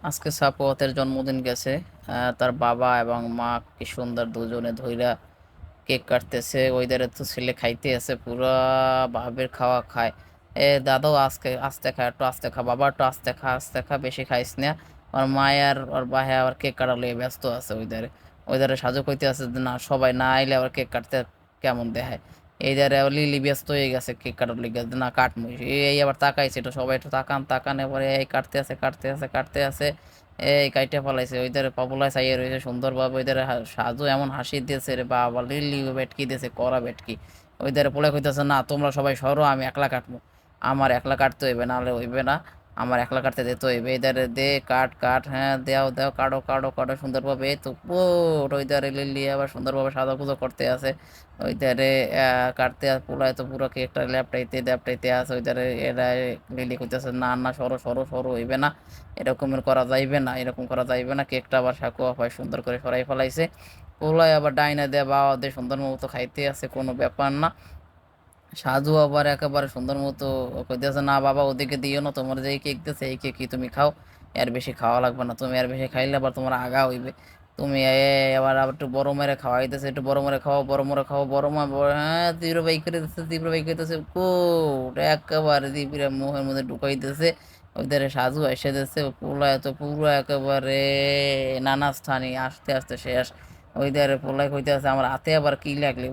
আজকে সাপোয়াতের জন্মদিন গেছে। তার বাবা এবং মা কি সুন্দর দুজনে ধইরা কেক কাটতেছে। ওইদারে তো ছেলে খাইতে আছে, পুরা বাপের খাওয়া খায়। দাদাও আজকে আস্তে খা, একটু আস্তে খা বাবা, একটু আস্তে খা, আস্তে খা, বেশি খাইস না। আর মায়ের আর বাহে আবার কেক কাটা লইয়া ব্যস্ত আছে। ওইদারে সাজু কইতে আছে যে না, সবাই না আইলে আবার কেক কাটতে কেমন দেখায়। এইদারে আবার লিলি ব্যস্ত হয়ে গেছে কেক কাটার লিগে, যে না কাটমু। এই আবার তাকাইছে, একটু সবাই একটু তাকান তাকান, এবারে এই কাটতে আছে কাটতে আছে কাটতে আছে। এই কাইটা ফলাইছে। ওইধারে পাপুলা চাইয়ে রয়েছে সুন্দরভাবে। ওইধারে সাজু এমন হাসি দিয়েছে রে বাবা, লিলি বেটকি দিয়েছে, কড়া বেটকি। ওইধারে পোলা কইতেছে না তোমরা সবাই সরো, আমি একলা কাটবো। আমার একলা কাটতে হইবে, নাহলে হইবে না। আমার একলা কাটতে দিতে হইবে। এইধারে দে, কাট কাট, হ্যাঁ দেও দেও, কাটো কাটো কাটো সুন্দরভাবে। এই তো ওইধারে লিলি আবার সুন্দরভাবে সাদা পুজো করতে আছে। ওইধারে কাটতে পোলায় তো পুরো কেকটা ল্যাপটাইতে ল্যাপটাইতে আছে। ওইধারে এরা লিলি কইতেছে না না, সরো সরো সরো, হইবে না, এরকমের করা যাইবে না, এরকম করা যাইবে না। কেকটা আবার সাকু আপায় সুন্দর করে সরাই ফেলাইছে। পোলায় আবার ডাইনা দিয়ে বাবা দিয়ে সুন্দর মতো খাইতে আছে, কোনো ব্যাপার না। সাজু আবার একেবারে সুন্দর মতো কইতেছে না বাবা, ওদিকে দিও না, তোমার যে কেক দিছে এই কেকই তুমি খাও, এর বেশি খাওয়া লাগবে না। তুমি এর বেশি খাইলে আবার তোমার আগা হইবে। তুমি আবার আবার একটু বড় মেরে খাওয়াইতেছে, একটু বড় মেরে খাও, বড় মেরে খাও, বড় মা হ্যাঁ তীব্র বাইক করে দিতেছে, তীব্র বাইক করতেছে। একেবারে তীব্র মুখের মধ্যে ঢুকাইতেছে। ওই ধারে সাজু এসে দিচ্ছে, পোলায় তো পুরো একেবারে নানা স্থানে আস্তে আস্তে শেষ। ওই ধারে পোলায় কইতে আছে আমার হাতে আবার কি লাগলে।